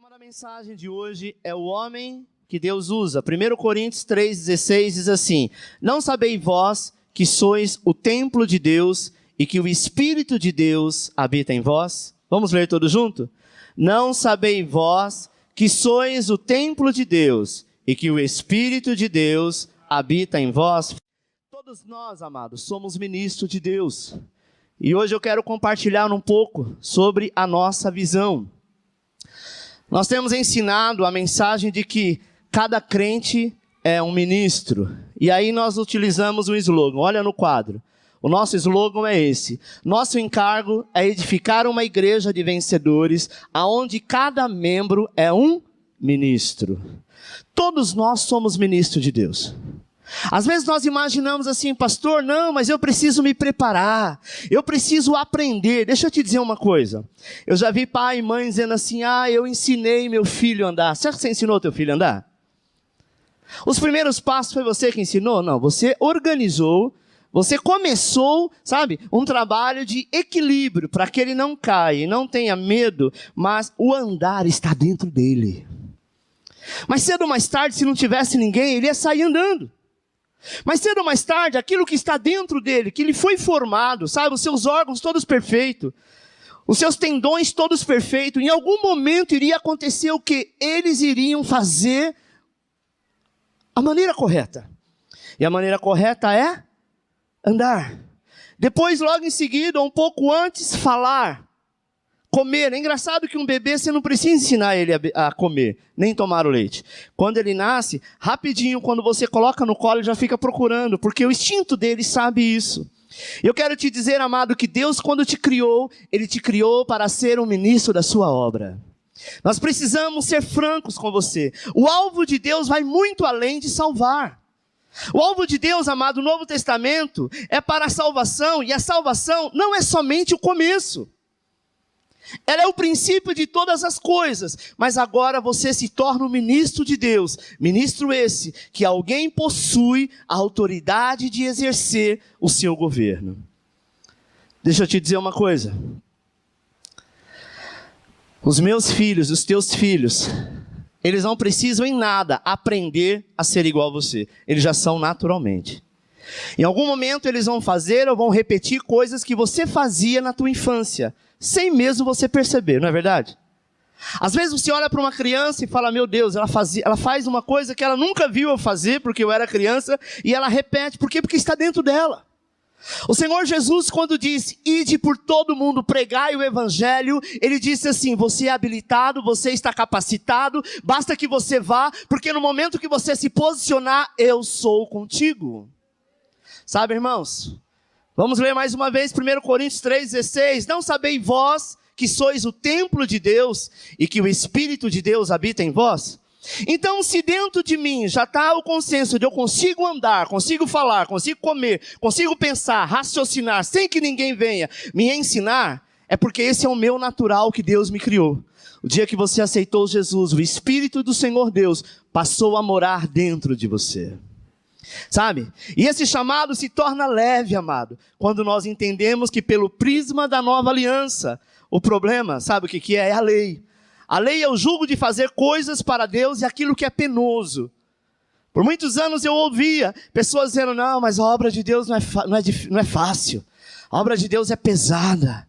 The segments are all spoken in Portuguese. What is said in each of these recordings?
tema da mensagem de hoje é o homem que Deus usa. 1 Coríntios 3,16 diz assim: Não sabeis vós que sois o templo de Deus e que o Espírito de Deus habita em vós? Vamos ler todos junto? Não sabeis vós que sois o templo de Deus e que o Espírito de Deus habita em vós? Todos nós, amados, somos ministros de Deus. E hoje eu quero compartilhar um pouco sobre a nossa visão. Nós temos ensinado a mensagem de que cada crente é um ministro. E aí nós utilizamos um slogan, olha no quadro. O nosso slogan é esse: nosso encargo é edificar uma igreja de vencedores, aonde cada membro é um ministro. Todos nós somos ministros de Deus. Às vezes nós imaginamos assim: pastor, não, mas eu preciso me preparar, eu preciso aprender. Deixa eu te dizer uma coisa, eu já vi pai e mãe dizendo assim: eu ensinei meu filho a andar. Será que você ensinou teu filho a andar? Os primeiros passos foi você que ensinou? Não, você organizou, você começou, sabe, um trabalho de equilíbrio, para que ele não caia e não tenha medo, mas o andar está dentro dele. Mas cedo ou mais tarde, se não tivesse ninguém, ele ia sair andando. Mas cedo ou mais tarde, aquilo que está dentro dele, que ele foi formado, sabe, os seus órgãos todos perfeitos, os seus tendões todos perfeitos, em algum momento iria acontecer o que? Eles iriam fazer a maneira correta. E a maneira correta é andar. Depois, logo em seguida, ou um pouco antes, falar. Comer. É engraçado que um bebê você não precisa ensinar ele a comer, nem tomar o leite. Quando ele nasce, rapidinho, quando você coloca no colo, ele já fica procurando, porque o instinto dele sabe isso. Eu quero te dizer, amado, que Deus, quando te criou, Ele te criou para ser um ministro da sua obra. Nós precisamos ser francos com você. O alvo de Deus vai muito além de salvar. O alvo de Deus, amado, no Novo Testamento, é para a salvação, e a salvação não é somente o começo. Ela é o princípio de todas as coisas, mas agora você se torna um ministro de Deus, ministro esse, que alguém possui a autoridade de exercer o seu governo. Deixa eu te dizer uma coisa, os meus filhos, os teus filhos, eles não precisam em nada aprender a ser igual a você, eles já são naturalmente. Em algum momento eles vão fazer ou vão repetir coisas que você fazia na tua infância, sem mesmo você perceber, não é verdade? Às vezes você olha para uma criança e fala: meu Deus, ela faz uma coisa que ela nunca viu eu fazer, porque eu era criança, e ela repete. Por quê? Porque está dentro dela. O Senhor Jesus, quando diz: ide por todo mundo, pregai o evangelho, Ele disse assim: você é habilitado, você está capacitado, basta que você vá, porque no momento que você se posicionar, eu sou contigo. Sabe, irmãos? Vamos ler mais uma vez 1 Coríntios 3,16. Não sabeis vós que sois o templo de Deus e que o Espírito de Deus habita em vós? Então, se dentro de mim já está o consenso de eu consigo andar, consigo falar, consigo comer, consigo pensar, raciocinar, sem que ninguém venha me ensinar, é porque esse é o meu natural que Deus me criou. O dia que você aceitou Jesus, o Espírito do Senhor Deus passou a morar dentro de você. Sabe? E esse chamado se torna leve, amado, quando nós entendemos que pelo prisma da nova aliança, o problema, sabe o que é? É a lei. A lei é o jugo de fazer coisas para Deus e aquilo que é penoso. Por muitos anos eu ouvia pessoas dizendo: não, mas a obra de Deus não é fácil. A obra de Deus é pesada.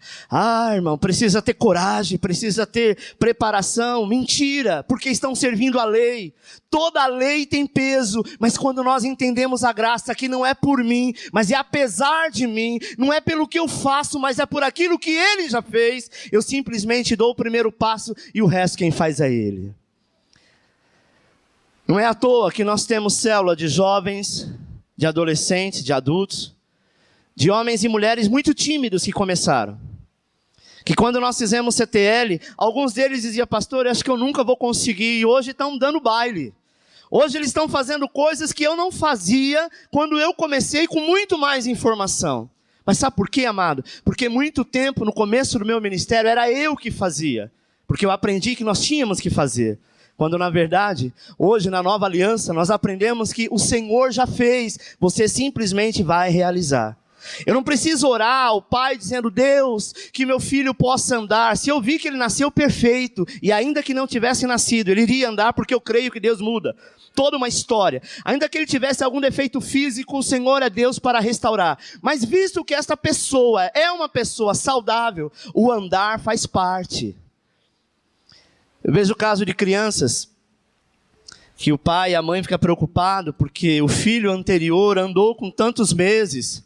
Irmão, precisa ter coragem, precisa ter preparação. Mentira, porque estão servindo a lei. Toda a lei tem peso, mas quando nós entendemos a graça, que não é por mim, mas é apesar de mim, não é pelo que eu faço, mas é por aquilo que Ele já fez, eu simplesmente dou o primeiro passo e o resto quem faz é Ele. Não é à toa que nós temos célula de jovens, de adolescentes, de adultos, de homens e mulheres muito tímidos que começaram. Que quando nós fizemos CTL, alguns deles diziam: pastor, eu acho que eu nunca vou conseguir, e hoje estão dando baile. Hoje eles estão fazendo coisas que eu não fazia quando eu comecei com muito mais informação. Mas sabe por quê, amado? Porque muito tempo, no começo do meu ministério, era eu que fazia. Porque eu aprendi que nós tínhamos que fazer. Quando na verdade, hoje na nova aliança, nós aprendemos que o Senhor já fez, você simplesmente vai realizar. Eu não preciso orar ao Pai dizendo, Deus, que meu filho possa andar. Se eu vi que ele nasceu perfeito, e ainda que não tivesse nascido, ele iria andar porque eu creio que Deus muda toda uma história. Ainda que ele tivesse algum defeito físico, o Senhor é Deus para restaurar. Mas visto que esta pessoa é uma pessoa saudável, o andar faz parte. Eu vejo o caso de crianças que o pai e a mãe ficam preocupados porque o filho anterior andou com tantos meses,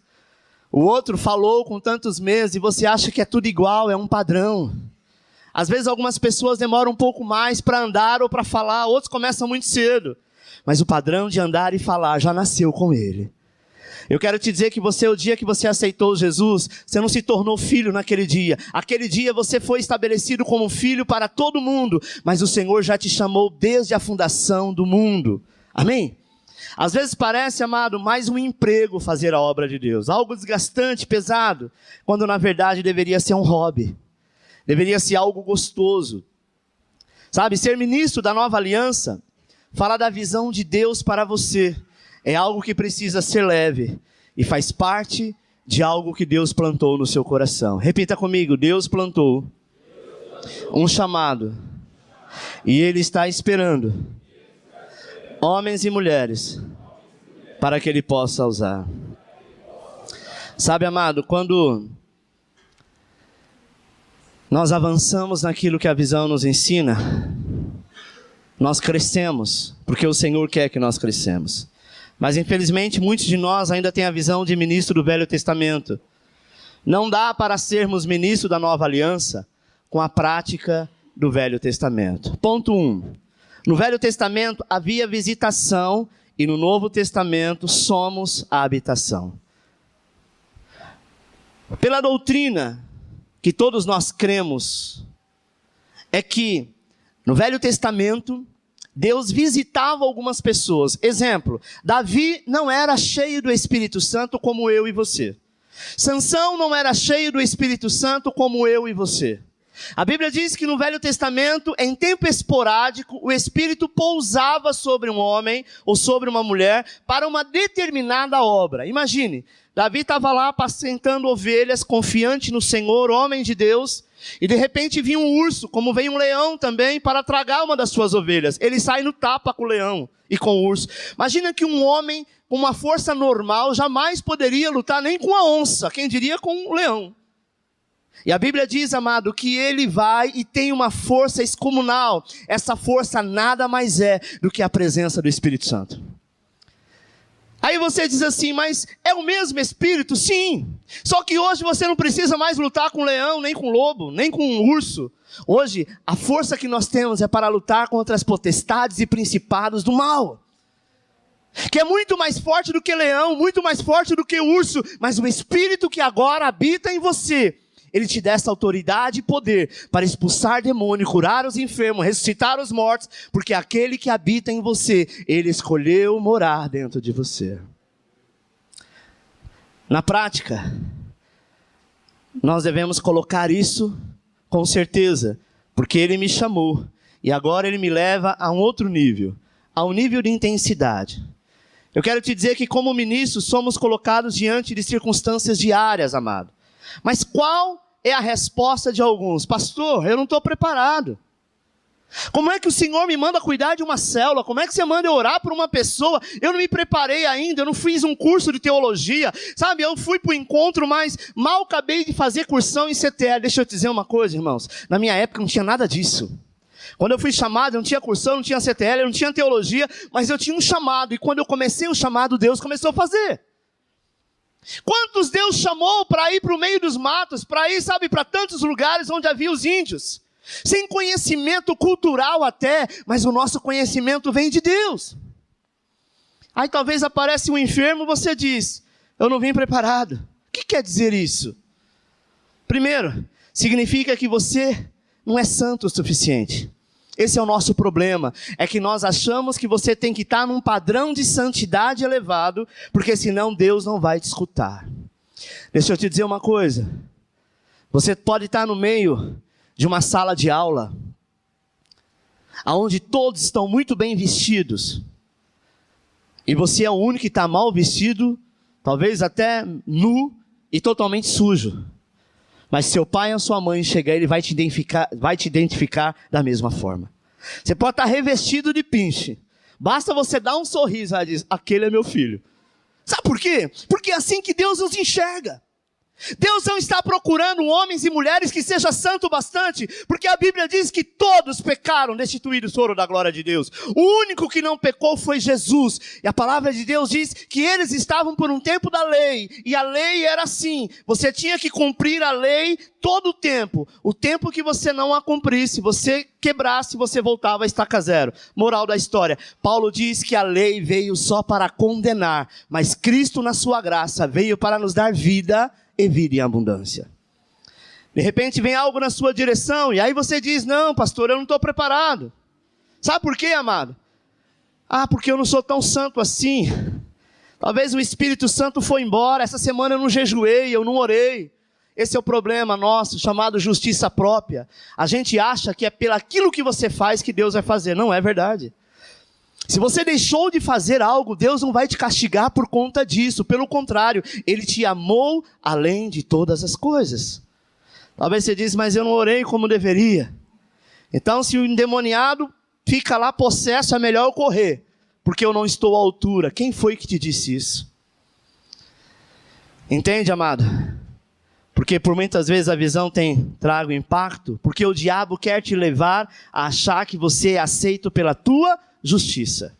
o outro falou com tantos meses, e você acha que é tudo igual, é um padrão. Às vezes algumas pessoas demoram um pouco mais para andar ou para falar, outros começam muito cedo. Mas o padrão de andar e falar já nasceu com ele. Eu quero te dizer que você, o dia que você aceitou Jesus, você não se tornou filho naquele dia. Aquele dia você foi estabelecido como filho para todo mundo, mas o Senhor já te chamou desde a fundação do mundo. Amém? Às vezes parece, amado, mais um emprego fazer a obra de Deus. Algo desgastante, pesado, quando na verdade deveria ser um hobby. Deveria ser algo gostoso. Sabe, ser ministro da nova aliança, falar da visão de Deus para você, é algo que precisa ser leve e faz parte de algo que Deus plantou no seu coração. Repita comigo, Deus plantou um chamado e Ele está esperando homens e mulheres para que Ele possa usar. Sabe, amado, quando nós avançamos naquilo que a visão nos ensina, nós crescemos, porque o Senhor quer que nós crescemos. Mas infelizmente muitos de nós ainda têm a visão de ministro do Velho Testamento. Não dá para sermos ministro da Nova Aliança com a prática do Velho Testamento. Ponto 1. No Velho Testamento havia visitação e no Novo Testamento somos a habitação. Pela doutrina que todos nós cremos, é que no Velho Testamento Deus visitava algumas pessoas. Exemplo, Davi não era cheio do Espírito Santo como eu e você. Sansão não era cheio do Espírito Santo como eu e você. A Bíblia diz que no Velho Testamento, em tempo esporádico, o Espírito pousava sobre um homem ou sobre uma mulher para uma determinada obra. Imagine, Davi estava lá apacentando ovelhas, confiante no Senhor, homem de Deus, e de repente vinha um urso, como vem um leão também, para tragar uma das suas ovelhas. Ele sai no tapa com o leão e com o urso. Imagina que um homem com uma força normal jamais poderia lutar nem com a onça, quem diria com um leão. E a Bíblia diz, amado, que ele vai e tem uma força excomunal. Essa força nada mais é do que a presença do Espírito Santo. Aí você diz assim, mas é o mesmo Espírito? Sim. Só que hoje você não precisa mais lutar com leão, nem com lobo, nem com urso. Hoje, a força que nós temos é para lutar contra as potestades e principados do mal. Que é muito mais forte do que leão, muito mais forte do que urso. Mas o Espírito que agora habita em você, Ele te dá essa autoridade e poder para expulsar demônio, curar os enfermos, ressuscitar os mortos, porque aquele que habita em você, Ele escolheu morar dentro de você. Na prática, nós devemos colocar isso com certeza, porque Ele me chamou, e agora Ele me leva a um outro nível, a um nível de intensidade. Eu quero te dizer que como ministros somos colocados diante de circunstâncias diárias, amado. Mas qual é a resposta de alguns? Pastor, eu não estou preparado. Como é que o Senhor me manda cuidar de uma célula? Como é que você manda eu orar por uma pessoa? Eu não me preparei ainda, eu não fiz um curso de teologia. Sabe, eu fui para o encontro, mas mal acabei de fazer cursão em CTL. Deixa eu te dizer uma coisa, irmãos. Na minha época não tinha nada disso. Quando eu fui chamado, eu não tinha cursão, não tinha CTL, eu não tinha teologia, mas eu tinha um chamado. E quando eu comecei o chamado, Deus começou a fazer. Quantos Deus chamou para ir para o meio dos matos, para ir, sabe, para tantos lugares onde havia os índios? Sem conhecimento cultural até, mas o nosso conhecimento vem de Deus. Aí talvez aparece um enfermo, você diz, eu não vim preparado. O que quer dizer isso? Primeiro, significa que você não é santo o suficiente. Esse é o nosso problema, é que nós achamos que você tem que estar num padrão de santidade elevado, porque senão Deus não vai te escutar. Deixa eu te dizer uma coisa, você pode estar no meio de uma sala de aula, onde todos estão muito bem vestidos, e você é o único que está mal vestido, talvez até nu, e totalmente sujo. Mas seu pai ou sua mãe chegar, ele vai te identificar da mesma forma. Você pode estar revestido de pinche. Basta você dar um sorriso e diz, aquele é meu filho. Sabe por quê? Porque é assim que Deus nos enxerga. Deus não está procurando homens e mulheres que sejam santos bastante, porque a Bíblia diz que todos pecaram, destituídos foram da glória de Deus. O único que não pecou foi Jesus. E a palavra de Deus diz que eles estavam por um tempo da lei, e a lei era assim, você tinha que cumprir a lei todo o tempo que você não a cumprisse, você quebrasse, você voltava a estaca zero. Moral da história, Paulo diz que a lei veio só para condenar, mas Cristo na sua graça veio para nos dar vida e vida em abundância. De repente vem algo na sua direção, e aí você diz, não pastor, eu não estou preparado. Sabe por quê, amado? Porque eu não sou tão santo assim. Talvez o Espírito Santo foi embora, essa semana eu não jejuei, eu não orei. Esse é o problema nosso, chamado justiça própria. A gente acha que é pelaquilo que você faz que Deus vai fazer. Não é verdade. Se você deixou de fazer algo, Deus não vai te castigar por conta disso. Pelo contrário, Ele te amou além de todas as coisas. Talvez você diz, mas eu não orei como deveria. Então, se o endemoniado fica lá possesso, é melhor eu correr, porque eu não estou à altura. Quem foi que te disse isso? Entende, amado? Porque por muitas vezes a visão trago impacto, porque o diabo quer te levar a achar que você é aceito pela tua justiça.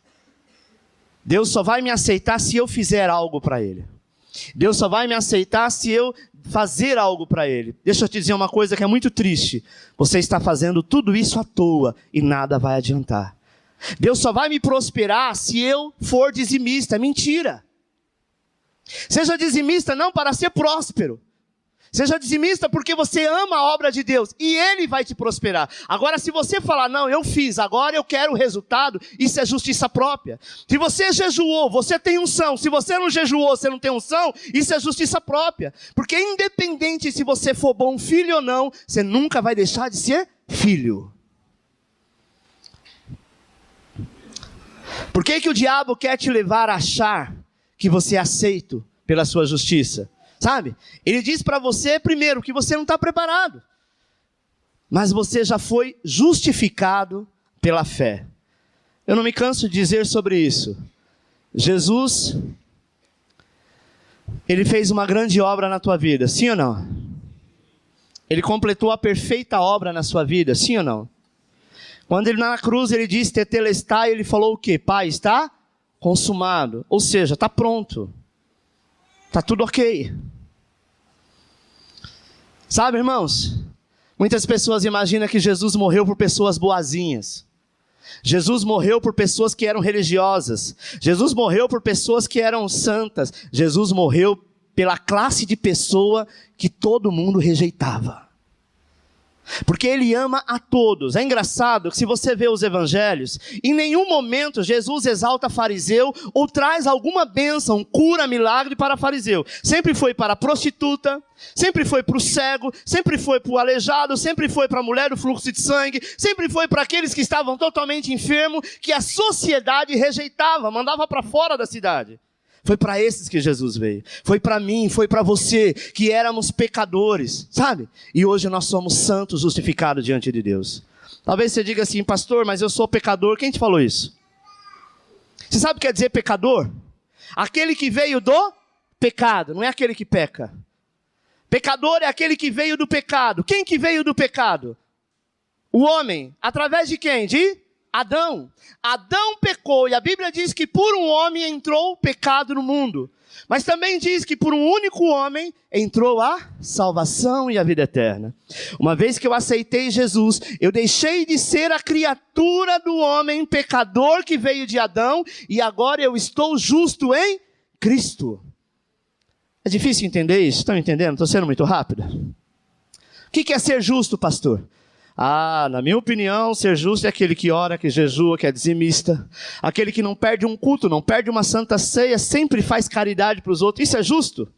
Deus só vai me aceitar se eu fizer algo para Ele. Deus só vai me aceitar se eu fazer algo para Ele. Deixa eu te dizer uma coisa que é muito triste. Você está fazendo tudo isso à toa e nada vai adiantar. Deus só vai me prosperar se eu for dizimista. Mentira. Seja dizimista não para ser próspero. Seja dizimista porque você ama a obra de Deus e Ele vai te prosperar. Agora, se você falar, não, eu fiz, agora eu quero o resultado, isso é justiça própria. Se você jejuou, você tem unção. Se você não jejuou, você não tem unção, isso é justiça própria. Porque independente se você for bom filho ou não, você nunca vai deixar de ser filho. Por que o diabo quer te levar a achar que você é aceito pela sua justiça? Sabe? Ele diz para você, primeiro, que você não está preparado. Mas você já foi justificado pela fé. Eu não me canso de dizer sobre isso. Jesus, Ele fez uma grande obra na tua vida, sim ou não? Ele completou a perfeita obra na sua vida, sim ou não? Quando Ele na cruz, Ele disse, tetelestai, Ele falou o quê? Pai, está consumado. Ou seja, está pronto. Está tudo ok. Sabe, irmãos? Muitas pessoas imaginam que Jesus morreu por pessoas boazinhas. Jesus morreu por pessoas que eram religiosas. Jesus morreu por pessoas que eram santas. Jesus morreu pela classe de pessoa que todo mundo rejeitava. Porque Ele ama a todos. É engraçado que se você vê os evangelhos, em nenhum momento Jesus exalta fariseu ou traz alguma bênção, cura, milagre para fariseu. Sempre foi para a prostituta, sempre foi para o cego, sempre foi para o aleijado, sempre foi para a mulher do fluxo de sangue, sempre foi para aqueles que estavam totalmente enfermos, que a sociedade rejeitava, mandava para fora da cidade. Foi para esses que Jesus veio. Foi para mim, foi para você, que éramos pecadores, sabe? E hoje nós somos santos, justificados diante de Deus. Talvez você diga assim, pastor, mas eu sou pecador. Quem te falou isso? Você sabe o que quer dizer pecador? Aquele que veio do pecado, não é aquele que peca. Pecador é aquele que veio do pecado. Quem que veio do pecado? O homem. Através de quem? De Adão. Adão pecou, e a Bíblia diz que por um homem entrou o pecado no mundo. Mas também diz que por um único homem entrou a salvação e a vida eterna. Uma vez que eu aceitei Jesus, eu deixei de ser a criatura do homem pecador que veio de Adão, e agora eu estou justo em Cristo. É difícil entender isso? Estão entendendo? Estou sendo muito rápido? O que é ser justo, pastor? Na minha opinião, ser justo é aquele que ora, que jejua, que é dizimista. Aquele que não perde um culto, não perde uma santa ceia, sempre faz caridade para os outros. Isso é justo?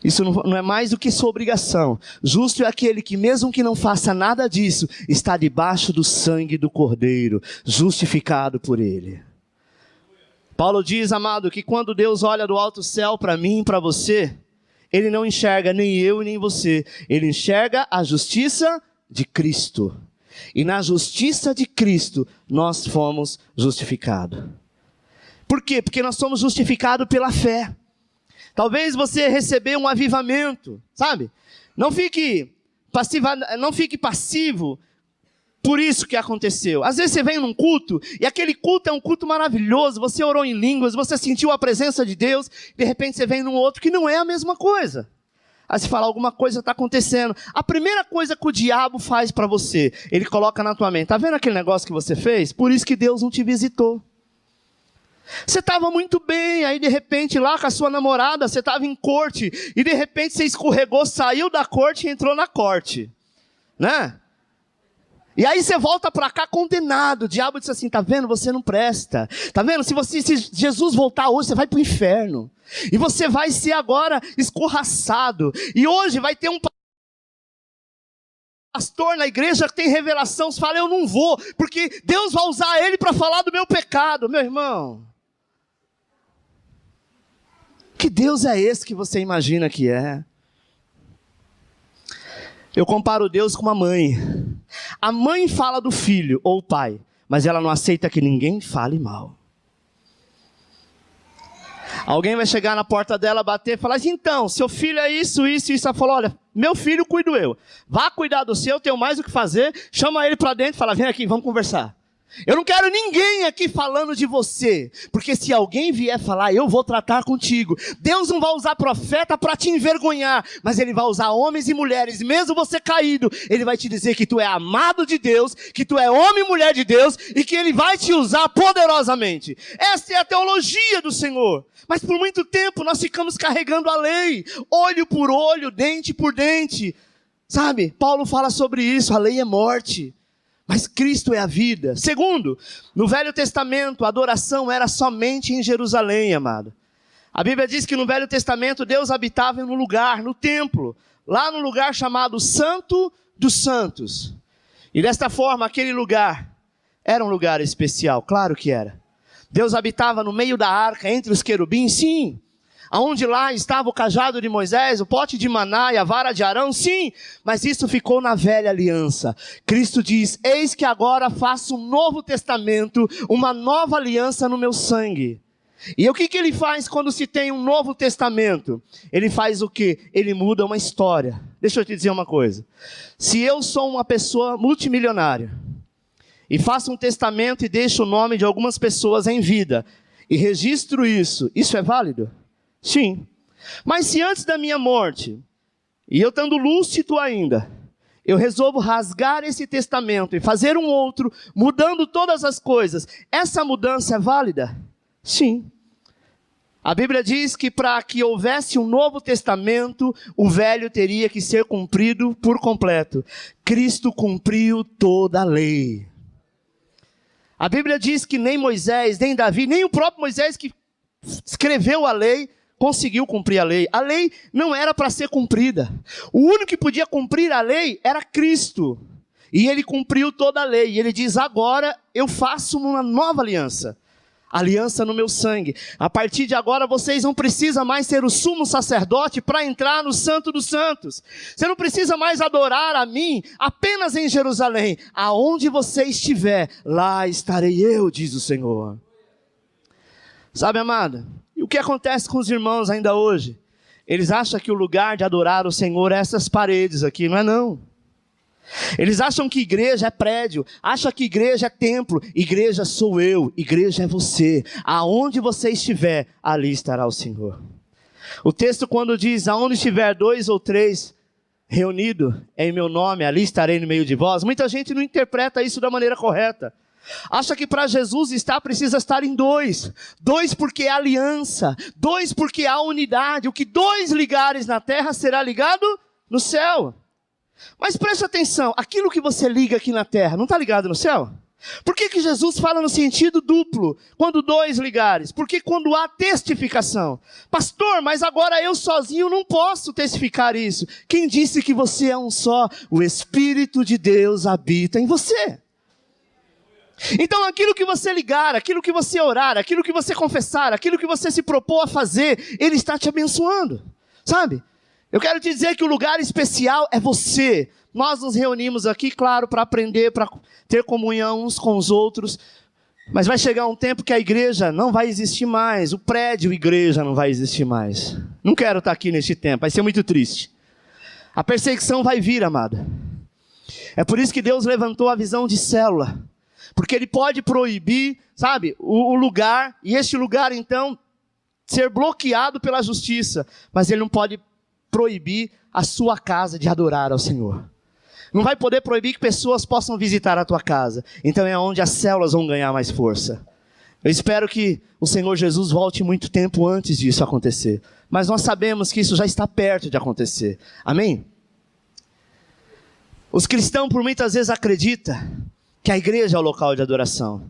Isso não é mais do que sua obrigação. Justo é aquele que, mesmo que não faça nada disso, está debaixo do sangue do Cordeiro, justificado por Ele. Paulo diz, amado, que quando Deus olha do alto céu para mim e para você, Ele não enxerga nem eu nem você. Ele enxerga a justiça de Cristo. E na justiça de Cristo, nós fomos justificados. Por quê? Porque nós somos justificados pela fé. Talvez você recebeu um avivamento, sabe? Não fique passivo por isso que aconteceu. Às vezes você vem num culto, e aquele culto é um culto maravilhoso, você orou em línguas, você sentiu a presença de Deus, de repente você vem num outro que não é a mesma coisa. Aí você fala, alguma coisa está acontecendo. A primeira coisa que o diabo faz para você, ele coloca na tua mente, tá vendo aquele negócio que você fez? Por isso que Deus não te visitou. Você estava muito bem, aí de repente lá com a sua namorada, você estava em corte, e de repente você escorregou, saiu da corte e entrou na corte, né? E aí você volta para cá condenado, o diabo disse assim, tá vendo, você não presta, tá vendo, se Jesus voltar hoje, você vai para o inferno, e você vai ser agora escorraçado, e hoje vai ter um pastor na igreja que tem revelação, você fala, eu não vou, porque Deus vai usar ele para falar do meu pecado, meu irmão. Que Deus é esse que você imagina que é? Eu comparo Deus com uma mãe. A mãe fala do filho ou pai, mas ela não aceita que ninguém fale mal. Alguém vai chegar na porta dela, bater e falar assim, então, seu filho é isso. Ela falou, olha, meu filho cuido eu. Vá cuidar do seu, tenho mais o que fazer. Chama ele para dentro e fala, vem aqui, vamos conversar. Eu não quero ninguém aqui falando de você, porque se alguém vier falar, eu vou tratar contigo. Deus não vai usar profeta para te envergonhar, mas Ele vai usar homens e mulheres, mesmo você caído, Ele vai te dizer que tu é amado de Deus, que tu é homem e mulher de Deus, e que Ele vai te usar poderosamente. Essa é a teologia do Senhor. Mas por muito tempo nós ficamos carregando a lei, olho por olho, dente por dente. Sabe, Paulo fala sobre isso, a lei é morte. Mas Cristo é a vida. Segundo, no Velho Testamento, a adoração era somente em Jerusalém, amado. A Bíblia diz que no Velho Testamento Deus habitava no lugar, no templo, lá no lugar chamado Santo dos Santos. E desta forma, aquele lugar era um lugar especial, claro que era. Deus habitava no meio da arca, entre os querubins, sim. Aonde lá estava o cajado de Moisés, o pote de maná e a vara de Arão, sim, mas isso ficou na velha aliança. Cristo diz, eis que agora faço um novo testamento, uma nova aliança no meu sangue. E o que ele faz quando se tem um novo testamento? Ele faz o quê? Ele muda uma história. Deixa eu te dizer uma coisa. Se eu sou uma pessoa multimilionária, e faço um testamento e deixo o nome de algumas pessoas em vida, e registro isso, isso é válido? Sim, mas se antes da minha morte, e eu estando lúcido ainda, eu resolvo rasgar esse testamento e fazer um outro, mudando todas as coisas, essa mudança é válida? Sim. A Bíblia diz que para que houvesse um novo testamento, o velho teria que ser cumprido por completo. Cristo cumpriu toda a lei. A Bíblia diz que nem Moisés, nem Davi, nem o próprio Moisés que escreveu a lei, conseguiu cumprir a lei. A lei não era para ser cumprida. O único que podia cumprir a lei era Cristo. E Ele cumpriu toda a lei. E Ele diz, agora eu faço uma nova aliança. Aliança no meu sangue. A partir de agora vocês não precisam mais ser o sumo sacerdote para entrar no Santo dos Santos. Você não precisa mais adorar a mim apenas em Jerusalém. Aonde você estiver, lá estarei eu, diz o Senhor. Sabe, amado? E o que acontece com os irmãos ainda hoje? Eles acham que o lugar de adorar o Senhor é essas paredes aqui, não é não. Eles acham que igreja é prédio, acham que igreja é templo. Igreja sou eu, igreja é você. Aonde você estiver, ali estará o Senhor. O texto quando diz, aonde estiver 2 ou 3 reunidos em meu nome, ali estarei no meio de vós. Muita gente não interpreta isso da maneira correta. Acha que para Jesus estar, precisa estar em 2. 2 porque é aliança. 2 porque há unidade. O que 2 ligares na terra será ligado no céu. Mas preste atenção, aquilo que você liga aqui na terra, não está ligado no céu? Por que Jesus fala no sentido duplo, quando 2 ligares? Porque quando há testificação. Pastor, mas agora eu sozinho não posso testificar isso. Quem disse que você é um só? O Espírito de Deus habita em você. Então aquilo que você ligar, aquilo que você orar, aquilo que você confessar, aquilo que você se propor a fazer, Ele está te abençoando, sabe? Eu quero te dizer que o lugar especial é você. Nós nos reunimos aqui, claro, para aprender, para ter comunhão uns com os outros, mas vai chegar um tempo que a igreja não vai existir mais, o prédio igreja não vai existir mais. Não quero estar aqui neste tempo, vai ser muito triste. A perseguição vai vir, amada. É por isso que Deus levantou a visão de célula, porque Ele pode proibir, sabe, o lugar, e este lugar então, ser bloqueado pela justiça, mas Ele não pode proibir a sua casa de adorar ao Senhor. Não vai poder proibir que pessoas possam visitar a tua casa. Então é onde as células vão ganhar mais força. Eu espero que o Senhor Jesus volte muito tempo antes disso acontecer. Mas nós sabemos que isso já está perto de acontecer. Amém? Os cristãos por muitas vezes acreditam que a igreja é o local de adoração.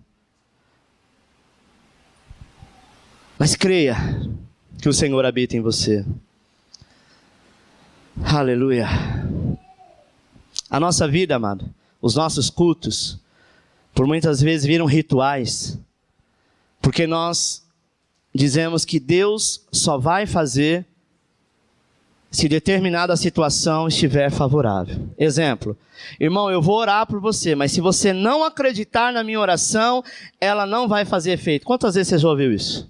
Mas creia que o Senhor habita em você. Aleluia. A nossa vida, amado, os nossos cultos, por muitas vezes viram rituais, porque nós dizemos que Deus só vai fazer se determinada situação estiver favorável. Exemplo, irmão, eu vou orar por você, mas se você não acreditar na minha oração, ela não vai fazer efeito. Quantas vezes você já ouviu isso?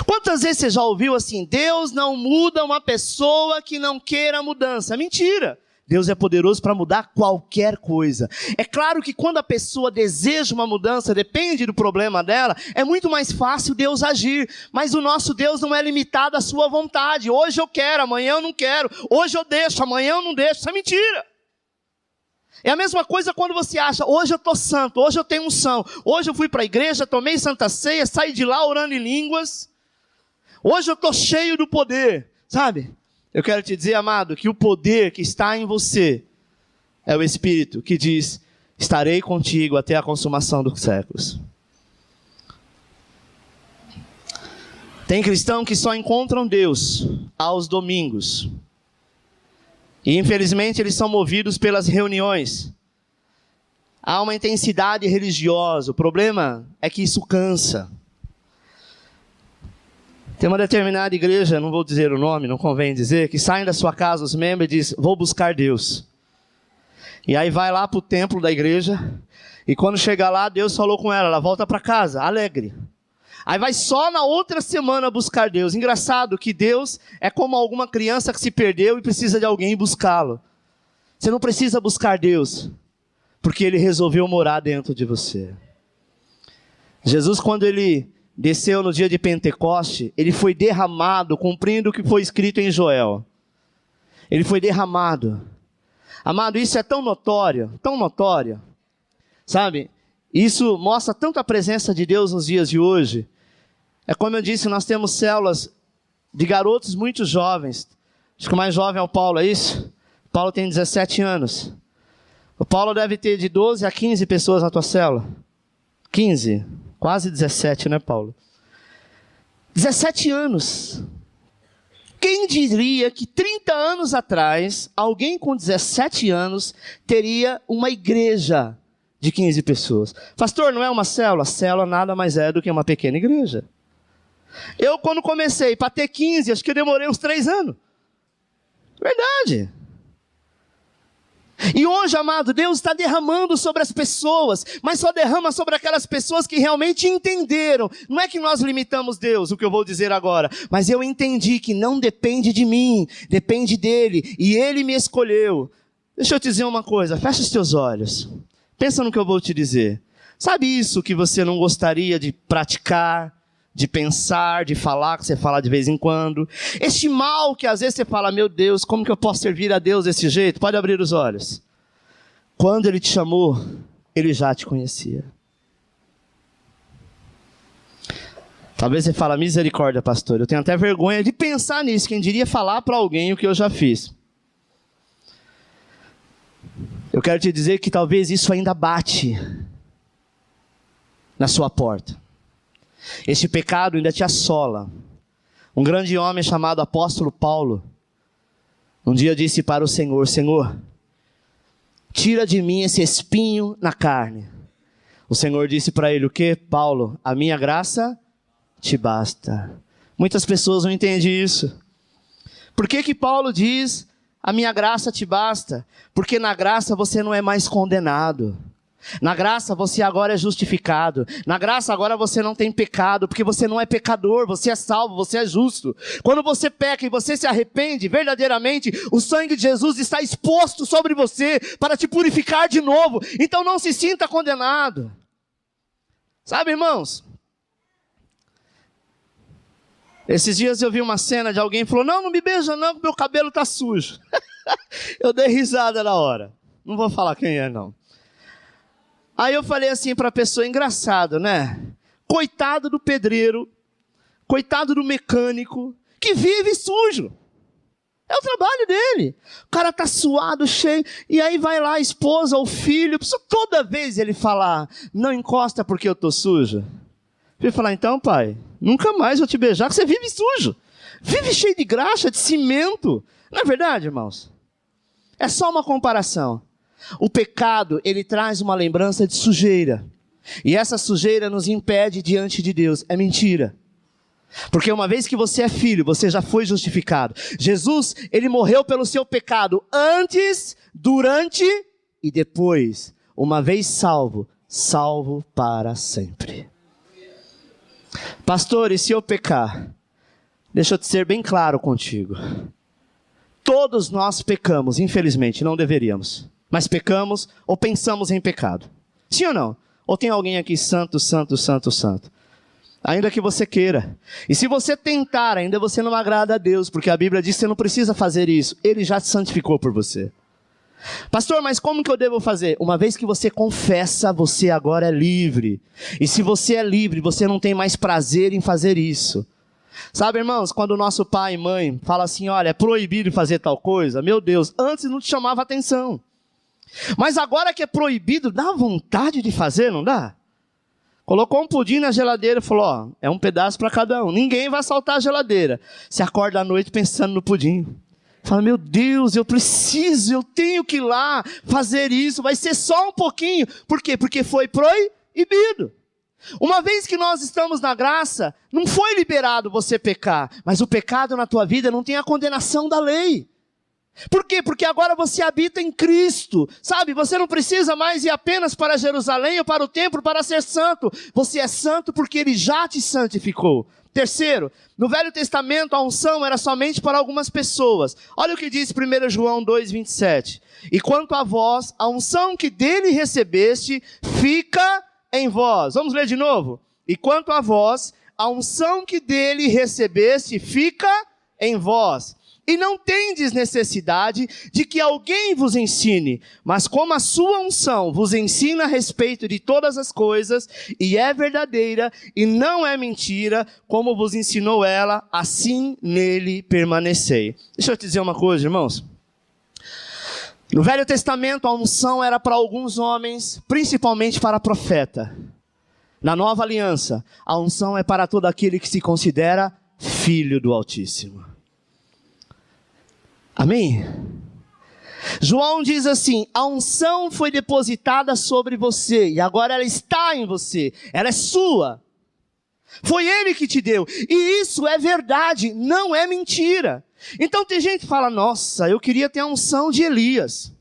Quantas vezes você já ouviu assim, Deus não muda uma pessoa que não queira mudança? Mentira! Deus é poderoso para mudar qualquer coisa. É claro que quando a pessoa deseja uma mudança, depende do problema dela, é muito mais fácil Deus agir. Mas o nosso Deus não é limitado à sua vontade. Hoje eu quero, amanhã eu não quero. Hoje eu deixo, amanhã eu não deixo. Isso é mentira. É a mesma coisa quando você acha, hoje eu estou santo, hoje eu tenho unção. Hoje eu fui para a igreja, tomei santa ceia, saí de lá orando em línguas. Hoje eu estou cheio do poder, sabe? Eu quero te dizer, amado, que o poder que está em você é o Espírito que diz, estarei contigo até a consumação dos séculos. Tem cristão que só encontram Deus aos domingos. E infelizmente eles são movidos pelas reuniões. Há uma intensidade religiosa. O problema é que isso cansa. Tem uma determinada igreja, não vou dizer o nome, não convém dizer, que saem da sua casa os membros e dizem, vou buscar Deus. E aí vai lá para o templo da igreja, e quando chega lá, Deus falou com ela volta para casa, alegre. Aí vai só na outra semana buscar Deus. Engraçado que Deus é como alguma criança que se perdeu e precisa de alguém buscá-lo. Você não precisa buscar Deus, porque Ele resolveu morar dentro de você. Jesus, quando Ele desceu no dia de Pentecoste, Ele foi derramado, cumprindo o que foi escrito em Joel. Ele foi derramado. Amado, isso é tão notório, sabe? Isso mostra tanto a presença de Deus nos dias de hoje. É como eu disse, nós temos células de garotos muito jovens. Acho que o mais jovem é o Paulo, é isso? O Paulo tem 17 anos. O Paulo deve ter de 12 a 15 pessoas na tua célula. 15, quase 17, né, Paulo? 17 anos. Quem diria que 30 anos atrás, alguém com 17 anos teria uma igreja de 15 pessoas? Pastor, não é uma célula? Célula nada mais é do que uma pequena igreja. Eu, quando comecei, para ter 15, acho que eu demorei uns 3 anos. Verdade. E hoje, amado, Deus está derramando sobre as pessoas, mas só derrama sobre aquelas pessoas que realmente entenderam. Não é que nós limitamos Deus, o que eu vou dizer agora, mas eu entendi que não depende de mim, depende dEle, e Ele me escolheu. Deixa eu te dizer uma coisa, fecha os teus olhos, pensa no que eu vou te dizer. Sabe isso que você não gostaria de praticar, de pensar, de falar, que você fala de vez em quando? Este mal que às vezes você fala, meu Deus, como que eu posso servir a Deus desse jeito? Pode abrir os olhos. Quando Ele te chamou, Ele já te conhecia. Talvez você fale, misericórdia, pastor, eu tenho até vergonha de pensar nisso, quem diria falar para alguém o que eu já fiz. Eu quero te dizer que talvez isso ainda bate na sua porta. Este pecado ainda te assola. Um grande homem chamado apóstolo Paulo, um dia disse para o Senhor, Senhor, tira de mim esse espinho na carne. O Senhor disse para ele o quê? Paulo, a minha graça te basta. Muitas pessoas não entendem isso. Por que Paulo diz, a minha graça te basta? Porque na graça você não é mais condenado. Na graça você agora é justificado. Na graça agora você não tem pecado, porque você não é pecador, você é salvo, você é justo. Quando você peca e você se arrepende, verdadeiramente, o sangue de Jesus está exposto sobre você para te purificar de novo. Então não se sinta condenado. Sabe, irmãos? Esses dias eu vi uma cena de alguém que falou, não me beija não, que meu cabelo está sujo. Eu dei risada na hora. Não vou falar quem é, não. Aí eu falei assim para a pessoa, engraçado, né? Coitado do pedreiro, coitado do mecânico, que vive sujo. É o trabalho dele. O cara tá suado, cheio, e aí vai lá a esposa ou o filho, toda vez ele falar, não encosta porque eu tô sujo. Ele falar, então pai, nunca mais vou te beijar, porque você vive sujo. Vive cheio de graxa, de cimento. Não é verdade, irmãos? É só uma comparação. O pecado, ele traz uma lembrança de sujeira. E essa sujeira nos impede diante de Deus. É mentira. Porque uma vez que você é filho, você já foi justificado. Jesus, ele morreu pelo seu pecado antes, durante e depois. Uma vez salvo, salvo para sempre. Pastor, e se eu pecar? Deixa eu ser bem claro contigo. Todos nós pecamos, infelizmente, não deveríamos. Mas pecamos ou pensamos em pecado. Sim ou não? Ou tem alguém aqui santo, santo, santo, santo? Ainda que você queira. E se você tentar, ainda você não agrada a Deus, porque a Bíblia diz que você não precisa fazer isso. Ele já te santificou por você. Pastor, mas como que eu devo fazer? Uma vez que você confessa, você agora é livre. E se você é livre, você não tem mais prazer em fazer isso. Sabe, irmãos, quando o nosso pai e mãe falam assim, olha, é proibido fazer tal coisa, meu Deus, antes não te chamava atenção. Mas agora que é proibido, dá vontade de fazer, não dá? Colocou um pudim na geladeira e falou, ó, é um pedaço para cada um. Ninguém vai assaltar a geladeira. Você acorda à noite pensando no pudim. Fala, meu Deus, eu preciso, eu tenho que ir lá fazer isso. Vai ser só um pouquinho. Por quê? Porque foi proibido. Uma vez que nós estamos na graça, não foi liberado você pecar. Mas o pecado na tua vida não tem a condenação da lei. Por quê? Porque agora você habita em Cristo, sabe? Você não precisa mais ir apenas para Jerusalém ou para o templo para ser santo. Você é santo porque Ele já te santificou. Terceiro, no Velho Testamento a unção era somente para algumas pessoas. Olha o que diz 1 João 2,27. E quanto a vós, a unção que dele recebeste fica em vós. Vamos ler de novo? E quanto a vós, a unção que dele recebeste fica em vós. E não tendes necessidade de que alguém vos ensine, mas como a sua unção vos ensina a respeito de todas as coisas, e é verdadeira e não é mentira, como vos ensinou ela, assim nele permanecei. Deixa eu te dizer uma coisa, irmãos. No Velho Testamento a unção era para alguns homens, principalmente para profeta. Na Nova Aliança, a unção é para todo aquele que se considera filho do Altíssimo. Amém? João diz assim, a unção foi depositada sobre você, e agora ela está em você, ela é sua. Foi Ele que te deu, e isso é verdade, não é mentira. Então tem gente que fala, nossa, eu queria ter a unção de Elias.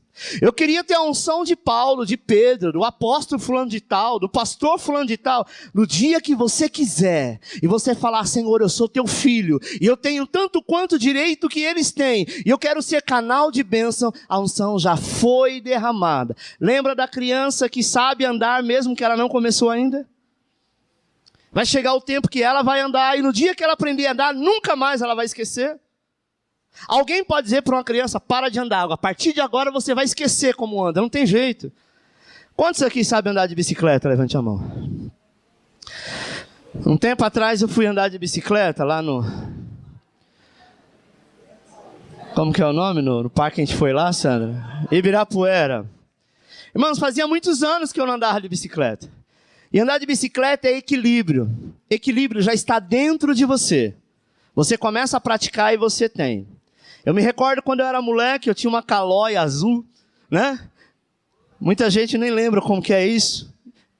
Eu queria ter a unção de Paulo, de Pedro, do apóstolo fulano de tal, do pastor fulano de tal. No dia que você quiser, e você falar, Senhor, eu sou teu filho, e eu tenho tanto quanto direito que eles têm, e eu quero ser canal de bênção, a unção já foi derramada. Lembra da criança que sabe andar mesmo que ela não começou ainda? Vai chegar o tempo que ela vai andar, e no dia que ela aprender a andar, nunca mais ela vai esquecer. Alguém pode dizer para uma criança, para de andar, a partir de agora você vai esquecer como anda, não tem jeito. Quantos aqui sabem andar de bicicleta? Levante a mão. Um tempo atrás eu fui andar de bicicleta lá no... Como que é o nome? No parque que a gente foi lá, Sandra? Ibirapuera. Irmãos, fazia muitos anos que eu não andava de bicicleta. E andar de bicicleta é equilíbrio. Equilíbrio já está dentro de você. Você começa a praticar e você tem. Eu me recordo quando eu era moleque, eu tinha uma Caloi azul, né? Muita gente nem lembra como que é isso.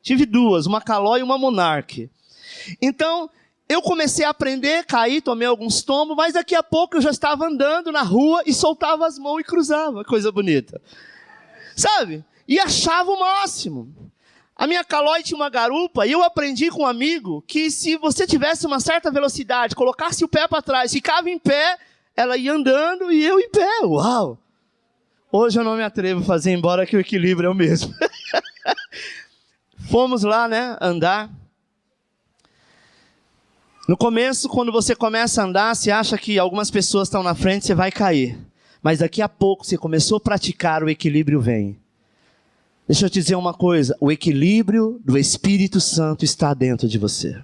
Tive duas, uma Caloi e uma Monarch. Então, eu comecei a aprender, caí, tomei alguns tombos, mas daqui a pouco eu já estava andando na rua e soltava as mãos e cruzava, coisa bonita. Sabe? E achava o máximo. A minha Caloi tinha uma garupa e eu aprendi com um amigo que se você tivesse uma certa velocidade, colocasse o pé para trás, ficava em pé, ela ia andando e eu em pé. Uau! Hoje eu não me atrevo a fazer, embora que o equilíbrio é o mesmo. Fomos lá, né, andar. No começo, quando você começa a andar, você acha que algumas pessoas estão na frente, você vai cair. Mas daqui a pouco, você começou a praticar, o equilíbrio vem. Deixa eu te dizer uma coisa, o equilíbrio do Espírito Santo está dentro de você.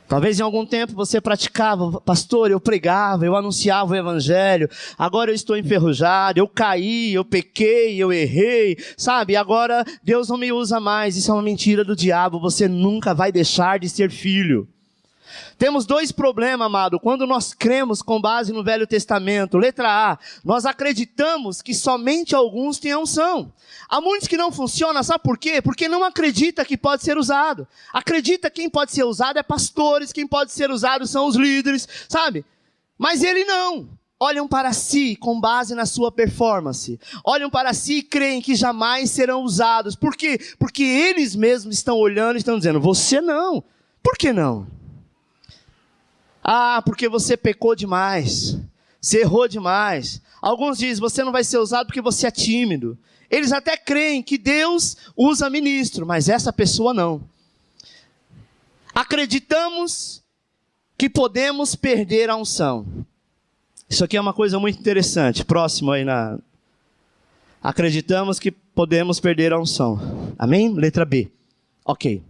Talvez em algum tempo você praticava, pastor, eu pregava, eu anunciava o evangelho, agora eu estou enferrujado, eu caí, eu pequei, eu errei, sabe? Agora Deus não me usa mais, isso é uma mentira do diabo, você nunca vai deixar de ser filho. Temos dois problemas, amado, quando nós cremos com base no Velho Testamento. Letra A, nós acreditamos que somente alguns têm unção. Há muitos que não funcionam, sabe por quê? Porque não acredita que pode ser usado. Acredita que quem pode ser usado é pastores, quem pode ser usado são os líderes, sabe? Mas ele não. Olham para si com base na sua performance. Olham para si e creem que jamais serão usados. Por quê? Porque eles mesmos estão olhando e estão dizendo, você não. Por que não? Ah, porque você pecou demais, você errou demais. Alguns dizem, você não vai ser usado porque você é tímido. Eles até creem que Deus usa ministro, mas essa pessoa não. Acreditamos que podemos perder a unção. Isso aqui é uma coisa muito interessante. Próximo aí na... Acreditamos que podemos perder a unção. Amém? Letra B. Ok.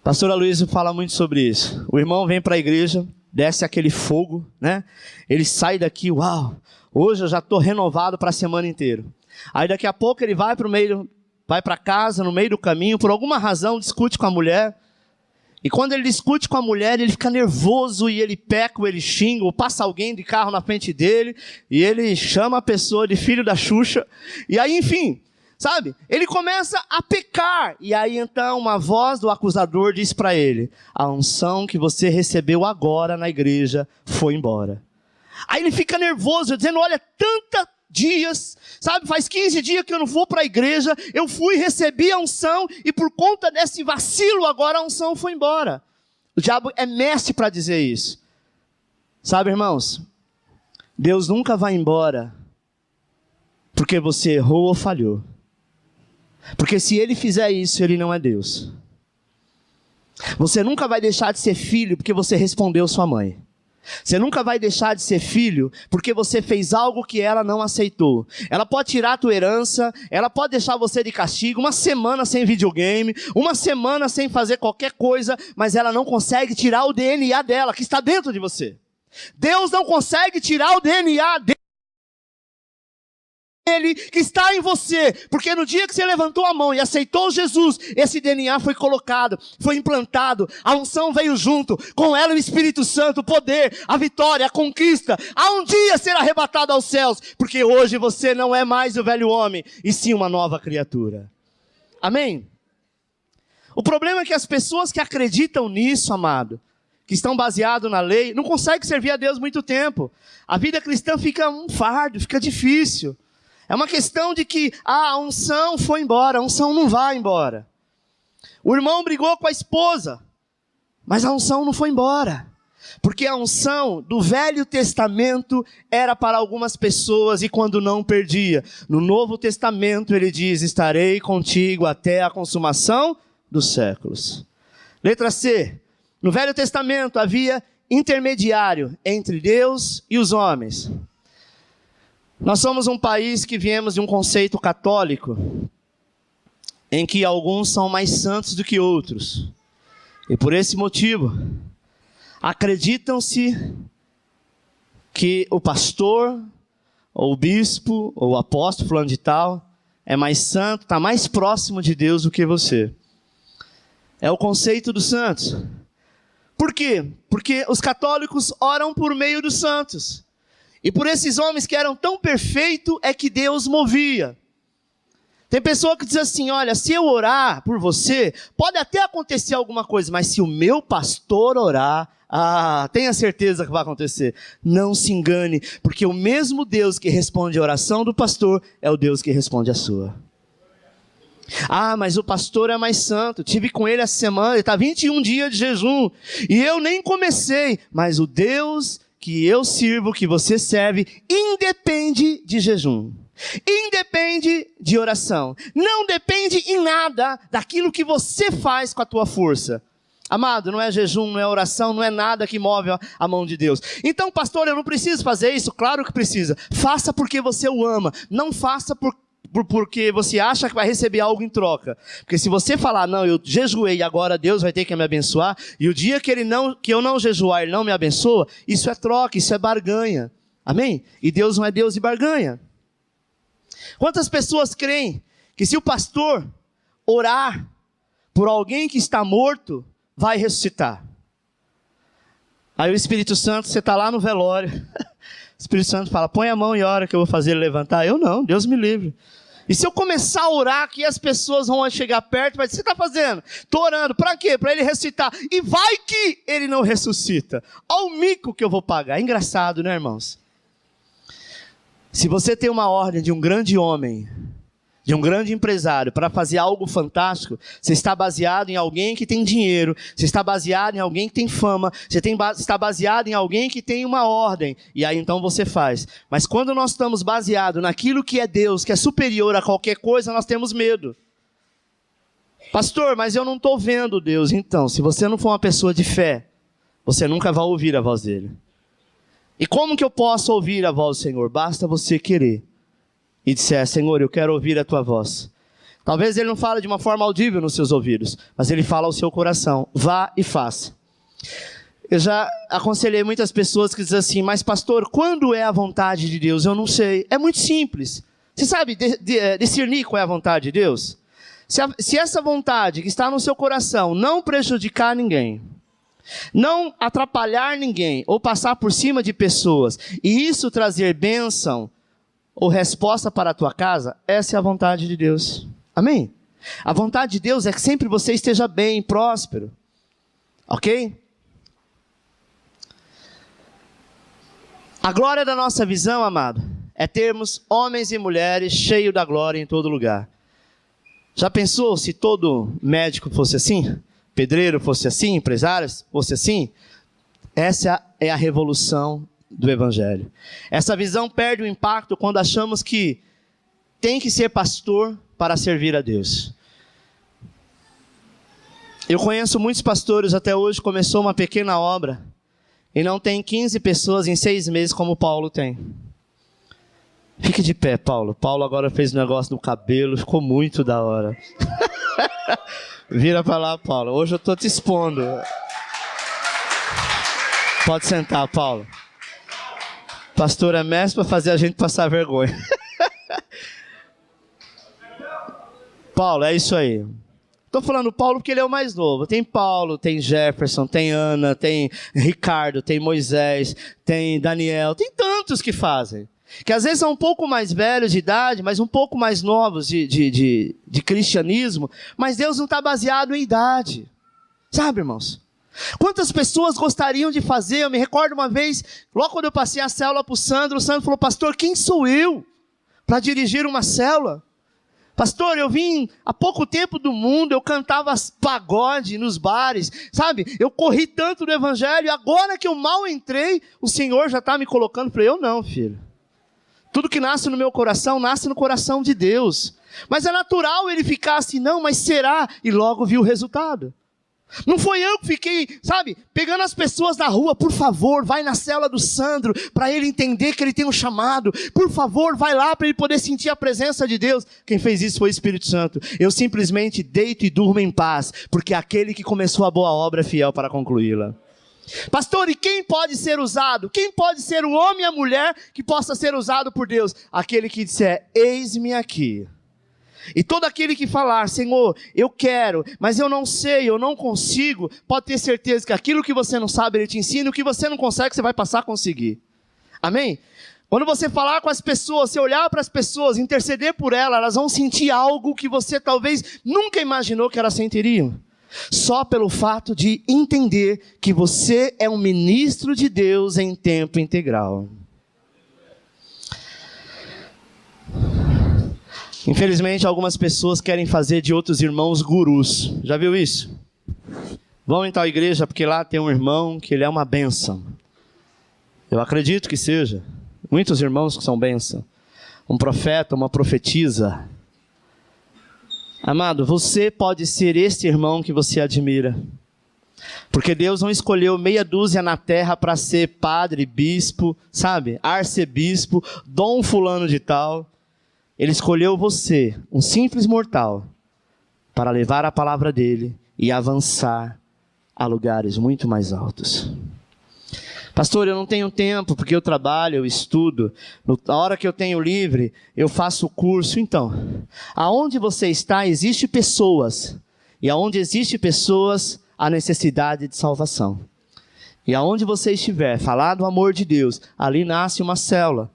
Pastor Aloysio fala muito sobre isso. O irmão vem para a igreja, desce aquele fogo, né? Ele sai daqui, uau, hoje eu já estou renovado para a semana inteira. Aí daqui a pouco ele vai para casa, no meio do caminho, por alguma razão discute com a mulher. E quando ele discute com a mulher, ele fica nervoso e ele peca, ou ele xinga, ou passa alguém de carro na frente dele, e ele chama a pessoa de filho da Xuxa. E aí, enfim... Sabe? Ele começa a pecar. E aí então uma voz do acusador diz para ele, a unção que você recebeu agora na igreja foi embora. Aí ele fica nervoso, dizendo, olha, tantos dias, sabe? Faz 15 dias que eu não vou para a igreja, eu fui, recebi a unção e por conta desse vacilo agora a unção foi embora. O diabo é mestre para dizer isso. Sabe, irmãos? Deus nunca vai embora porque você errou ou falhou. Porque se ele fizer isso, ele não é Deus. Você nunca vai deixar de ser filho porque você respondeu sua mãe. Você nunca vai deixar de ser filho porque você fez algo que ela não aceitou. Ela pode tirar a tua herança, ela pode deixar você de castigo, uma semana sem videogame, uma semana sem fazer qualquer coisa, mas ela não consegue tirar o DNA dela, que está dentro de você. Deus não consegue tirar o DNA dele. Ele que está em você, porque no dia que você levantou a mão e aceitou Jesus, esse DNA foi colocado, foi implantado, a unção veio junto, com ela o Espírito Santo, o poder, a vitória, a conquista, há um dia ser arrebatado aos céus, porque hoje você não é mais o velho homem, e sim uma nova criatura. Amém? O problema é que as pessoas que acreditam nisso, amado, que estão baseados na lei, não conseguem servir a Deus muito tempo. A vida cristã fica um fardo, fica difícil. É uma questão de que a unção foi embora, a unção não vai embora. O irmão brigou com a esposa, mas a unção não foi embora. Porque a unção do Velho Testamento era para algumas pessoas e quando não perdia. No Novo Testamento ele diz, estarei contigo até a consumação dos séculos. Letra C, no Velho Testamento havia intermediário entre Deus e os homens. Nós somos um país que viemos de um conceito católico, em que alguns são mais santos do que outros. E por esse motivo, acreditam-se que o pastor, ou o bispo, ou o apóstolo fulano de tal, é mais santo, está mais próximo de Deus do que você. É o conceito dos santos. Por quê? Porque os católicos oram por meio dos santos. E por esses homens que eram tão perfeitos, é que Deus movia. Tem pessoa que diz assim, olha, se eu orar por você, pode até acontecer alguma coisa, mas se o meu pastor orar, tenha certeza que vai acontecer. Não se engane, porque o mesmo Deus que responde a oração do pastor, é o Deus que responde a sua. Mas o pastor é mais santo, tive com ele essa semana, ele está 21 dias de jejum, e eu nem comecei, mas o Deus que eu sirvo, que você serve, independe de jejum. Independe de oração. Não depende em nada daquilo que você faz com a tua força. Amado, não é jejum, não é oração, não é nada que move a mão de Deus. Então, pastor, eu não preciso fazer isso? Claro que precisa. Faça porque você o ama. Não faça porque você acha que vai receber algo em troca. Porque se você falar, não, eu jejuei e agora Deus vai ter que me abençoar, e o dia que eu não jejuar, Ele não me abençoa, isso é troca, isso é barganha. Amém? E Deus não é Deus de barganha. Quantas pessoas creem que se o pastor orar por alguém que está morto, vai ressuscitar? Aí o Espírito Santo, você está lá no velório, o Espírito Santo fala, põe a mão e ora que eu vou fazer ele levantar. Eu não, Deus me livre. E se eu começar a orar aqui, as pessoas vão chegar perto e vai dizer, o que você está fazendo? Estou orando, para quê? Para ele ressuscitar. E vai que ele não ressuscita. Olha o mico que eu vou pagar. É engraçado, né, irmãos? Se você tem uma ordem de um grande homem, de um grande empresário, para fazer algo fantástico, você está baseado em alguém que tem dinheiro, você está baseado em alguém que tem fama, você está baseado em alguém que tem uma ordem, e aí então você faz. Mas quando nós estamos baseados naquilo que é Deus, que é superior a qualquer coisa, nós temos medo. Pastor, mas eu não estou vendo Deus. Então, se você não for uma pessoa de fé, você nunca vai ouvir a voz dele. E como que eu posso ouvir a voz do Senhor? Basta você querer. E disser, Senhor, eu quero ouvir a tua voz. Talvez ele não fale de uma forma audível nos seus ouvidos, mas ele fala ao seu coração. Vá e faça. Eu já aconselhei muitas pessoas que dizem assim, mas pastor, quando é a vontade de Deus? Eu não sei. É muito simples. Você sabe discernir qual é a vontade de Deus? Se essa vontade que está no seu coração não prejudicar ninguém, não atrapalhar ninguém, ou passar por cima de pessoas, e isso trazer bênção, ou resposta para a tua casa, essa é a vontade de Deus. Amém? A vontade de Deus é que sempre você esteja bem, próspero. Ok? A glória da nossa visão, amado, é termos homens e mulheres cheios da glória em todo lugar. Já pensou se todo médico fosse assim? Pedreiro fosse assim? Empresários fosse assim? Essa é a revolução do Evangelho. Essa visão perde o impacto quando achamos que tem que ser pastor para servir a Deus. Eu conheço muitos pastores, até hoje começou uma pequena obra, e não tem 15 pessoas em 6 meses como Paulo tem. Fique de pé, Paulo. Paulo agora fez um negócio no cabelo, ficou muito da hora. Vira para lá, Paulo. Hoje eu estou te expondo. Pode sentar, Paulo. Pastor é mestre para fazer a gente passar vergonha. Paulo, é isso aí. Estou falando Paulo porque ele é o mais novo. Tem Paulo, tem Jefferson, tem Ana, tem Ricardo, tem Moisés, tem Daniel. Tem tantos que fazem. Que às vezes são um pouco mais velhos de idade, mas um pouco mais novos de cristianismo. Mas Deus não está baseado em idade. Sabe, irmãos? Quantas pessoas gostariam de fazer? Eu me recordo uma vez, logo quando eu passei a célula para o Sandro falou, pastor, quem sou eu para dirigir uma célula? Pastor, eu vim há pouco tempo do mundo, eu cantava pagode nos bares, sabe? Eu corri tanto do evangelho, agora que eu mal entrei, o Senhor já está me colocando. Eu falei, eu não, filho. Tudo que nasce no meu coração, nasce no coração de Deus. Mas é natural ele ficar assim, não, mas será? E logo viu o resultado. Não foi eu que fiquei, sabe, pegando as pessoas na rua, por favor, vai na célula do Sandro, para ele entender que ele tem um chamado, por favor, vai lá para ele poder sentir a presença de Deus. Quem fez isso foi o Espírito Santo. Eu simplesmente deito e durmo em paz, porque aquele que começou a boa obra é fiel para concluí-la. Pastor, e quem pode ser usado? Quem pode ser o homem e a mulher que possa ser usado por Deus? Aquele que disser, eis-me aqui. E todo aquele que falar, Senhor, eu quero, mas eu não sei, eu não consigo, pode ter certeza que aquilo que você não sabe, Ele te ensina, e o que você não consegue, você vai passar a conseguir. Amém? Quando você falar com as pessoas, você olhar para as pessoas, interceder por elas, elas vão sentir algo que você talvez nunca imaginou que elas sentiriam. Só pelo fato de entender que você é um ministro de Deus em tempo integral. Infelizmente, algumas pessoas querem fazer de outros irmãos gurus. Já viu isso? Vão em tal igreja porque lá tem um irmão que ele é uma bênção. Eu acredito que seja. Muitos irmãos que são bênção. Um profeta, uma profetisa. Amado, você pode ser este irmão que você admira. Porque Deus não escolheu meia dúzia na terra para ser padre, bispo, sabe? Arcebispo, dom fulano de tal. Ele escolheu você, um simples mortal, para levar a palavra dele e avançar a lugares muito mais altos. Pastor, eu não tenho tempo porque eu trabalho, eu estudo. Na hora que eu tenho livre, eu faço curso. Então, aonde você está, existe pessoas. E aonde existe pessoas, há necessidade de salvação. E aonde você estiver, falar do amor de Deus, ali nasce uma célula.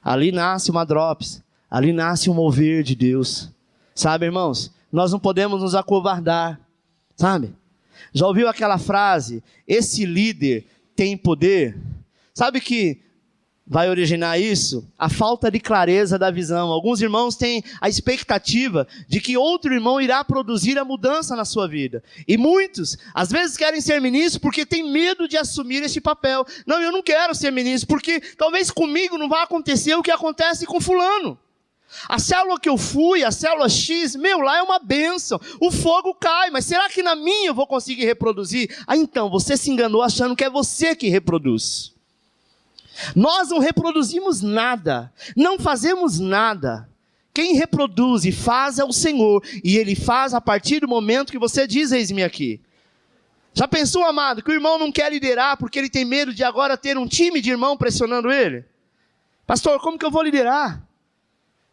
Ali nasce uma drops. Ali nasce um mover de Deus. Sabe, irmãos? Nós não podemos nos acovardar. Sabe? Já ouviu aquela frase? Esse líder tem poder? Sabe que vai originar isso? A falta de clareza da visão. Alguns irmãos têm a expectativa de que outro irmão irá produzir a mudança na sua vida. E muitos, às vezes, querem ser ministros porque têm medo de assumir esse papel. Não, eu não quero ser ministro porque talvez comigo não vá acontecer o que acontece com fulano. A célula que eu fui, a célula X, lá é uma bênção. O fogo cai, mas será que na minha eu vou conseguir reproduzir? Então, você se enganou achando que é você que reproduz. Nós não reproduzimos nada, não fazemos nada. Quem reproduz e faz é o Senhor, e Ele faz a partir do momento que você diz, eis-me aqui. Já pensou, amado, que o irmão não quer liderar porque ele tem medo de agora ter um time de irmão pressionando ele? Pastor, como que eu vou liderar?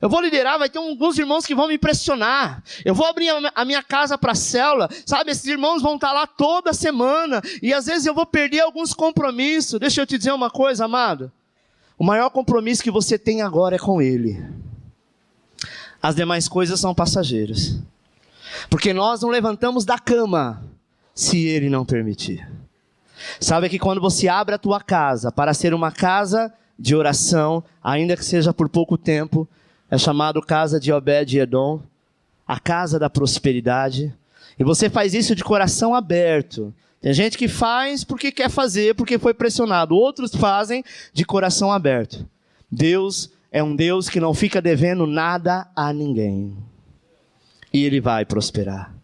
Eu vou liderar, vai ter alguns irmãos que vão me pressionar. Eu vou abrir a minha casa para a célula. Sabe, esses irmãos vão estar lá toda semana. E às vezes eu vou perder alguns compromissos. Deixa eu te dizer uma coisa, amado. O maior compromisso que você tem agora é com Ele. As demais coisas são passageiras. Porque nós não levantamos da cama, se Ele não permitir. Sabe que quando você abre a tua casa para ser uma casa de oração, ainda que seja por pouco tempo, é chamado casa de Obed-Edom, a casa da prosperidade. E você faz isso de coração aberto. Tem gente que faz porque quer fazer, porque foi pressionado. Outros fazem de coração aberto. Deus é um Deus que não fica devendo nada a ninguém. E Ele vai prosperar.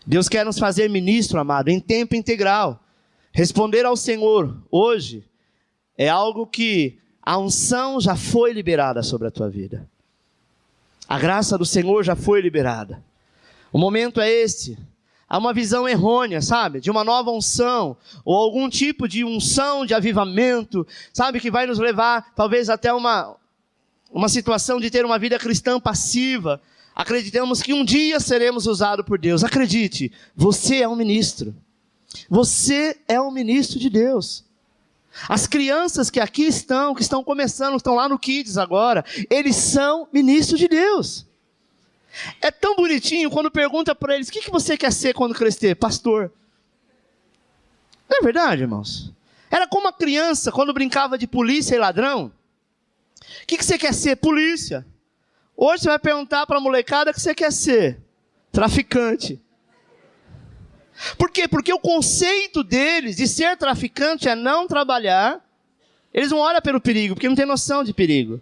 Deus quer nos fazer ministro, amado, em tempo integral. Responder ao Senhor hoje é algo que a unção já foi liberada sobre a tua vida. A graça do Senhor já foi liberada. O momento é este. Há uma visão errônea, sabe? De uma nova unção, ou algum tipo de unção de avivamento, sabe? Que vai nos levar, talvez, até uma situação de ter uma vida cristã passiva. Acreditamos que um dia seremos usados por Deus. Acredite, você é um ministro. Você é um ministro de Deus. As crianças que aqui estão, que estão começando, estão lá no Kids agora, eles são ministros de Deus. É tão bonitinho quando pergunta para eles, o que você quer ser quando crescer? Pastor. Não é verdade, irmãos? Era como a criança quando brincava de polícia e ladrão. O que você quer ser? Polícia. Hoje você vai perguntar para a molecada o que você quer ser? Traficante. Por quê? Porque o conceito deles de ser traficante é não trabalhar. Eles não olham pelo perigo, porque não tem noção de perigo.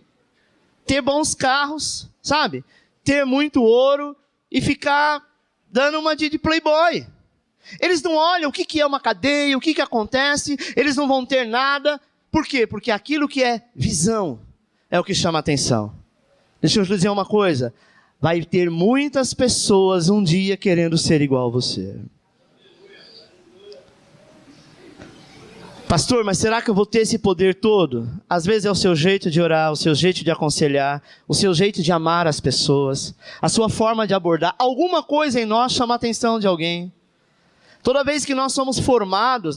Ter bons carros, sabe? Ter muito ouro e ficar dando uma de playboy. Eles não olham o que é uma cadeia, o que acontece, eles não vão ter nada. Por quê? Porque aquilo que é visão é o que chama a atenção. Deixa eu te dizer uma coisa. Vai ter muitas pessoas um dia querendo ser igual a você. Pastor, mas será que eu vou ter esse poder todo? Às vezes é o seu jeito de orar, o seu jeito de aconselhar, o seu jeito de amar as pessoas, a sua forma de abordar. Alguma coisa em nós chama a atenção de alguém. Toda vez que nós somos formados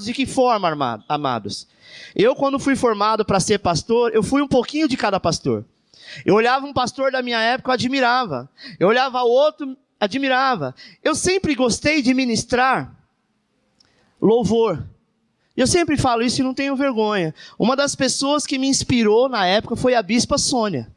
de que forma, amados? Eu, quando fui formado para ser pastor, eu fui um pouquinho de cada pastor. Eu olhava um pastor da minha época, eu admirava. Eu olhava outro, admirava. Eu sempre gostei de ministrar louvor. Eu sempre falo isso e não tenho vergonha. Uma das pessoas que me inspirou na época foi a Bispa Sônia.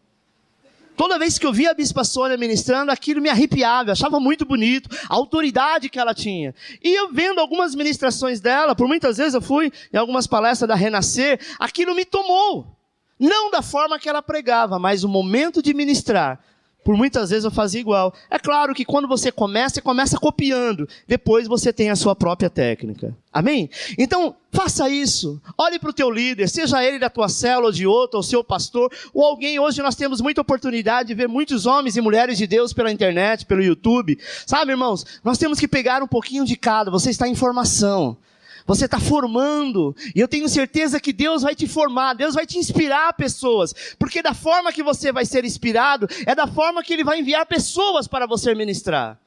Toda vez que eu via a Bispa Sônia ministrando, aquilo me arrepiava, eu achava muito bonito, a autoridade que ela tinha. E eu vendo algumas ministrações dela, por muitas vezes eu fui em algumas palestras da Renascer, aquilo me tomou. Não da forma que ela pregava, mas o momento de ministrar. Por muitas vezes eu fazia igual. É claro que quando você começa copiando. Depois você tem a sua própria técnica. Amém? Então, faça isso. Olhe para o teu líder, seja ele da tua célula ou de outra, ou seu pastor, ou alguém. Hoje nós temos muita oportunidade de ver muitos homens e mulheres de Deus pela internet, pelo YouTube. Sabe, irmãos? Nós temos que pegar um pouquinho de cada. Você está em formação. Você está formando, e eu tenho certeza que Deus vai te formar, Deus vai te inspirar pessoas, porque da forma que você vai ser inspirado, é da forma que Ele vai enviar pessoas para você ministrar.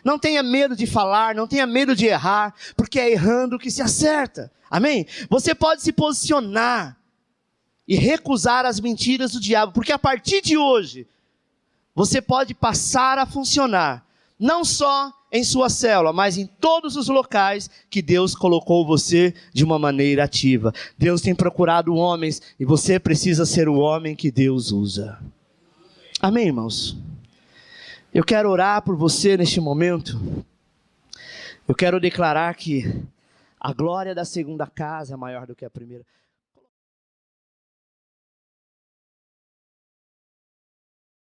Não tenha medo de falar, não tenha medo de errar, porque é errando que se acerta, amém? Você pode se posicionar e recusar as mentiras do diabo, porque a partir de hoje, você pode passar a funcionar, não só em sua célula, mas em todos os locais que Deus colocou você de uma maneira ativa. Deus tem procurado homens e você precisa ser o homem que Deus usa. Amém, irmãos? Eu quero orar por você neste momento. Eu quero declarar que a glória da segunda casa é maior do que a primeira.